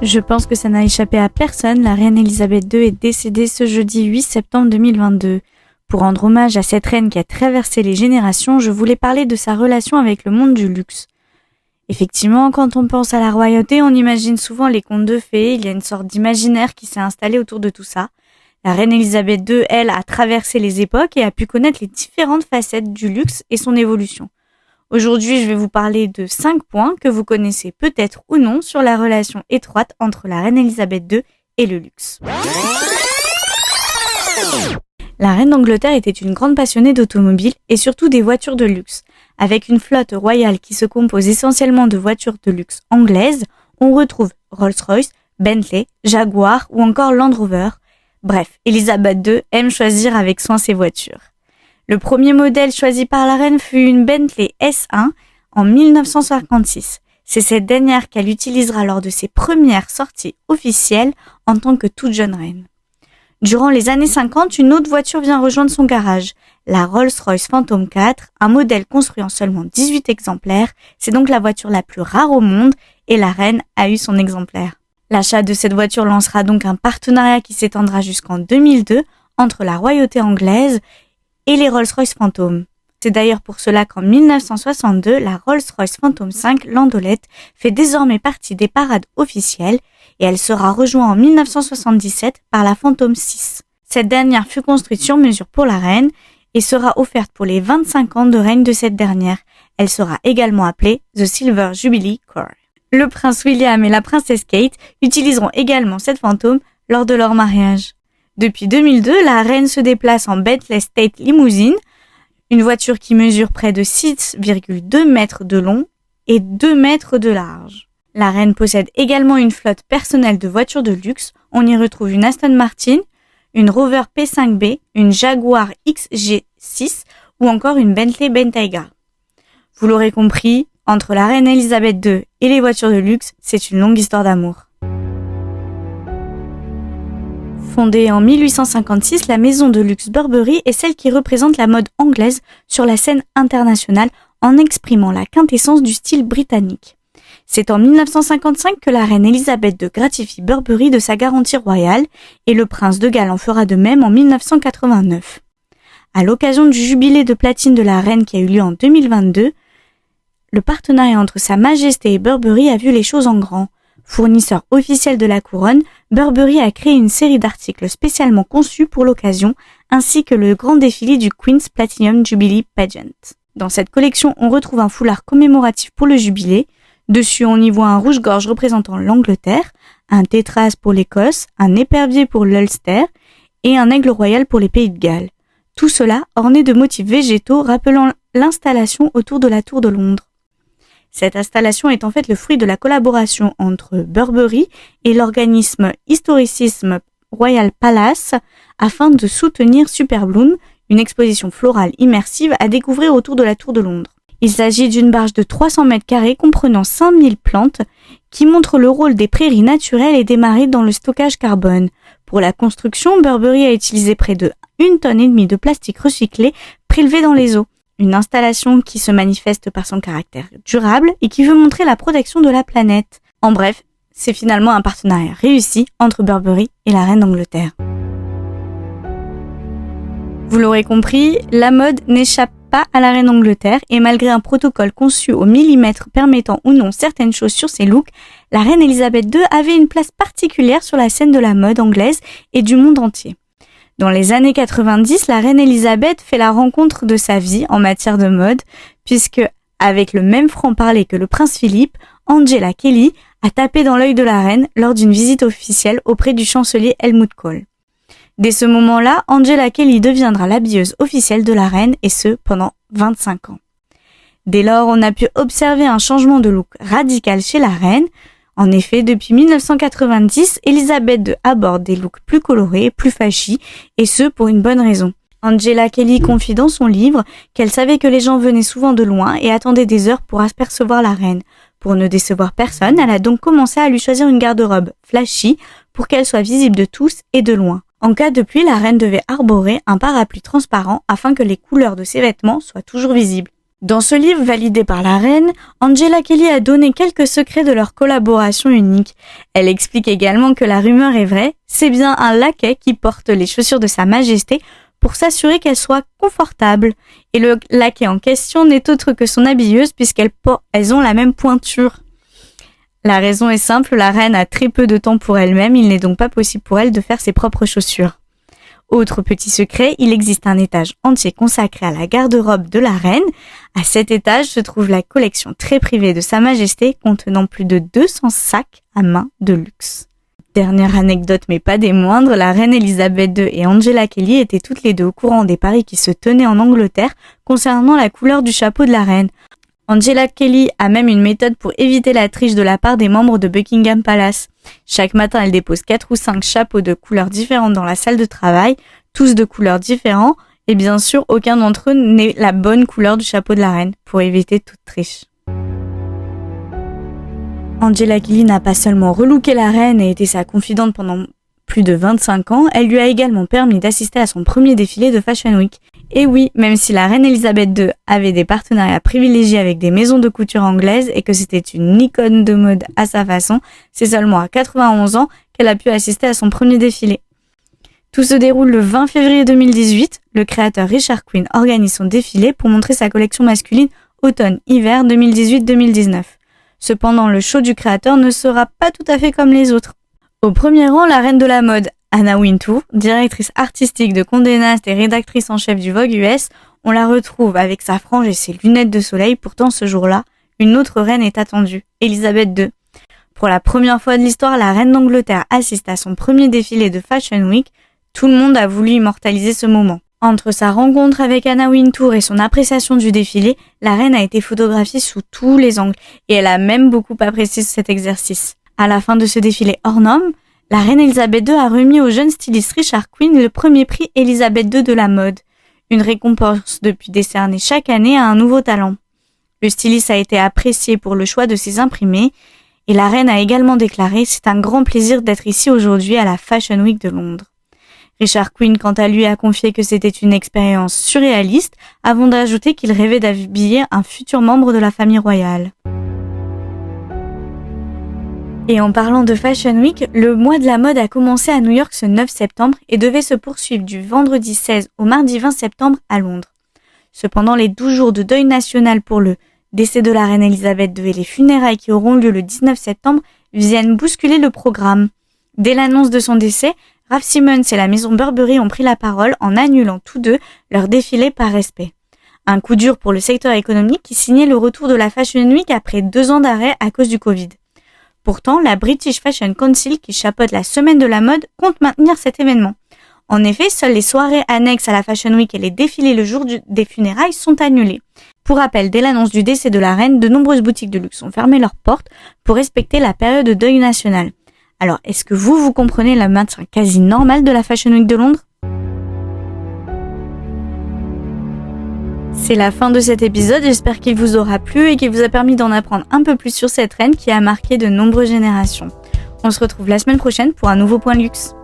Je pense que ça n'a échappé à personne, la reine Elisabeth II est décédée ce jeudi 8 septembre 2022. Pour rendre hommage à cette reine qui a traversé les générations, je voulais parler de sa relation avec le monde du luxe. Effectivement, quand on pense à la royauté, on imagine souvent les contes de fées, il y a une sorte d'imaginaire qui s'est installé autour de tout ça. La reine Elisabeth II, elle, a traversé les époques et a pu connaître les différentes facettes du luxe et son évolution. Aujourd'hui, je vais vous parler de 5 points que vous connaissez peut-être ou non sur la relation étroite entre la reine Elisabeth II et le luxe. La reine d'Angleterre était une grande passionnée d'automobiles et surtout des voitures de luxe. Avec une flotte royale qui se compose essentiellement de voitures de luxe anglaises, on retrouve Rolls-Royce, Bentley, Jaguar ou encore Land Rover. Bref, Elisabeth II aime choisir avec soin ses voitures. Le premier modèle choisi par la reine fut une Bentley S1 en 1956. C'est cette dernière qu'elle utilisera lors de ses premières sorties officielles en tant que toute jeune reine. Durant les années 50, une autre voiture vient rejoindre son garage, la Rolls-Royce Phantom 4, un modèle construit en seulement 18 exemplaires. C'est donc la voiture la plus rare au monde et la reine a eu son exemplaire. L'achat de cette voiture lancera donc un partenariat qui s'étendra jusqu'en 2002 entre la royauté anglaise et les Rolls-Royce Phantom. C'est d'ailleurs pour cela qu'en 1962, la Rolls-Royce Phantom 5 landolette fait désormais partie des parades officielles et elle sera rejointe en 1977 par la Phantom 6. Cette dernière fut construite sur mesure pour la reine et sera offerte pour les 25 ans de règne de cette dernière. Elle sera également appelée The Silver Jubilee Car. Le prince William et la princesse Kate utiliseront également cette Phantom lors de leur mariage. Depuis 2002, la reine se déplace en Bentley State Limousine, une voiture qui mesure près de 6,2 mètres de long et 2 mètres de large. La reine possède également une flotte personnelle de voitures de luxe. On y retrouve une Aston Martin, une Rover P5B, une Jaguar XJ6 ou encore une Bentley Bentayga. Vous l'aurez compris, entre la reine Elisabeth II et les voitures de luxe, c'est une longue histoire d'amour. Fondée en 1856, la maison de luxe Burberry est celle qui représente la mode anglaise sur la scène internationale en exprimant la quintessence du style britannique. C'est en 1955 que la reine Elisabeth II gratifie Burberry de sa garantie royale et le prince de Galles en fera de même en 1989. À l'occasion du jubilé de platine de la reine qui a eu lieu en 2022, le partenariat entre Sa Majesté et Burberry a vu les choses en grand. Fournisseur officiel de la couronne, Burberry a créé une série d'articles spécialement conçus pour l'occasion, ainsi que le grand défilé du Queen's Platinum Jubilee Pageant. Dans cette collection, on retrouve un foulard commémoratif pour le jubilé. Dessus, on y voit un rouge-gorge représentant l'Angleterre, un tétras pour l'Écosse, un épervier pour l'Ulster et un aigle royal pour les Pays de Galles. Tout cela orné de motifs végétaux rappelant l'installation autour de la Tour de Londres. Cette installation est en fait le fruit de la collaboration entre Burberry et l'organisme Historicism Royal Palace afin de soutenir Superbloom, une exposition florale immersive à découvrir autour de la Tour de Londres. Il s'agit d'une barge de 300 mètres carrés comprenant 5000 plantes qui montrent le rôle des prairies naturelles et des marais dans le stockage carbone. Pour la construction, Burberry a utilisé près de 1,5 tonnes de plastique recyclé prélevé dans les eaux. Une installation qui se manifeste par son caractère durable et qui veut montrer la protection de la planète. En bref, c'est finalement un partenariat réussi entre Burberry et la reine d'Angleterre. Vous l'aurez compris, la mode n'échappe pas à la reine d'Angleterre et malgré un protocole conçu au millimètre permettant ou non certaines choses sur ses looks, la reine Elisabeth II avait une place particulière sur la scène de la mode anglaise et du monde entier. Dans les années 90, la reine Elisabeth fait la rencontre de sa vie en matière de mode, puisque, avec le même franc-parler que le prince Philippe, Angela Kelly a tapé dans l'œil de la reine lors d'une visite officielle auprès du chancelier Helmut Kohl. Dès ce moment-là, Angela Kelly deviendra l'habilleuse officielle de la reine, et ce, pendant 25 ans. Dès lors, on a pu observer un changement de look radical chez la reine. En effet, depuis 1990, Elisabeth II aborde des looks plus colorés, plus flashy, et ce pour une bonne raison. Angela Kelly confie dans son livre qu'elle savait que les gens venaient souvent de loin et attendaient des heures pour apercevoir la reine. Pour ne décevoir personne, elle a donc commencé à lui choisir une garde-robe flashy pour qu'elle soit visible de tous et de loin. En cas de pluie, la reine devait arborer un parapluie transparent afin que les couleurs de ses vêtements soient toujours visibles. Dans ce livre validé par la reine, Angela Kelly a donné quelques secrets de leur collaboration unique. Elle explique également que la rumeur est vraie, c'est bien un laquais qui porte les chaussures de Sa Majesté pour s'assurer qu'elles soient confortables. Et le laquais en question n'est autre que son habilleuse puisqu'elles ont la même pointure. La raison est simple, la reine a très peu de temps pour elle-même, il n'est donc pas possible pour elle de faire ses propres chaussures. Autre petit secret, il existe un étage entier consacré à la garde-robe de la reine. À cet étage se trouve la collection très privée de Sa Majesté contenant plus de 200 sacs à main de luxe. Dernière anecdote mais pas des moindres, la reine Elisabeth II et Angela Kelly étaient toutes les deux au courant des paris qui se tenaient en Angleterre concernant la couleur du chapeau de la reine. Angela Kelly a même une méthode pour éviter la triche de la part des membres de Buckingham Palace. Chaque matin, elle dépose 4 ou 5 chapeaux de couleurs différentes dans la salle de travail, tous de couleurs différentes, et bien sûr, aucun d'entre eux n'est la bonne couleur du chapeau de la reine, pour éviter toute triche. Angela Kelly n'a pas seulement relooké la reine et été sa confidente pendant plus de 25 ans, elle lui a également permis d'assister à son premier défilé de Fashion Week. Et oui, même si la reine Elisabeth II avait des partenariats privilégiés avec des maisons de couture anglaises et que c'était une icône de mode à sa façon, c'est seulement à 91 ans qu'elle a pu assister à son premier défilé. Tout se déroule le 20 février 2018. Le créateur Richard Quinn organise son défilé pour montrer sa collection masculine automne-hiver 2018-2019. Cependant, le show du créateur ne sera pas tout à fait comme les autres. Au premier rang, la reine de la mode, Anna Wintour, directrice artistique de Condé Nast et rédactrice en chef du Vogue US, on la retrouve avec sa frange et ses lunettes de soleil. Pourtant, ce jour-là, une autre reine est attendue, Elisabeth II. Pour la première fois de l'histoire, la reine d'Angleterre assiste à son premier défilé de Fashion Week. Tout le monde a voulu immortaliser ce moment. Entre sa rencontre avec Anna Wintour et son appréciation du défilé, la reine a été photographiée sous tous les angles et elle a même beaucoup apprécié cet exercice. À la fin de ce défilé hors norme, la reine Elisabeth II a remis au jeune styliste Richard Quinn le premier prix Elisabeth II de la mode, une récompense depuis décernée chaque année à un nouveau talent. Le styliste a été apprécié pour le choix de ses imprimés et la reine a également déclaré « C'est un grand plaisir d'être ici aujourd'hui à la Fashion Week de Londres ». Richard Quinn, quant à lui, a confié que c'était une expérience surréaliste avant d'ajouter qu'il rêvait d'habiller un futur membre de la famille royale. Et en parlant de Fashion Week, le mois de la mode a commencé à New York ce 9 septembre et devait se poursuivre du vendredi 16 au mardi 20 septembre à Londres. Cependant, les 12 jours de deuil national pour le décès de la reine Elisabeth II et les funérailles qui auront lieu le 19 septembre viennent bousculer le programme. Dès l'annonce de son décès, Raf Simons et la maison Burberry ont pris la parole en annulant tous deux leur défilé par respect. Un coup dur pour le secteur économique qui signait le retour de la Fashion Week après 2 ans d'arrêt à cause du Covid. Pourtant, la British Fashion Council, qui chapeaute la semaine de la mode, compte maintenir cet événement. En effet, seules les soirées annexes à la Fashion Week et les défilés le jour des funérailles sont annulés. Pour rappel, dès l'annonce du décès de la reine, de nombreuses boutiques de luxe ont fermé leurs portes pour respecter la période de deuil national. Alors, est-ce que vous comprenez le maintien quasi normal de la Fashion Week de Londres ? C'est la fin de cet épisode, j'espère qu'il vous aura plu et qu'il vous a permis d'en apprendre un peu plus sur cette reine qui a marqué de nombreuses générations. On se retrouve la semaine prochaine pour un nouveau point luxe.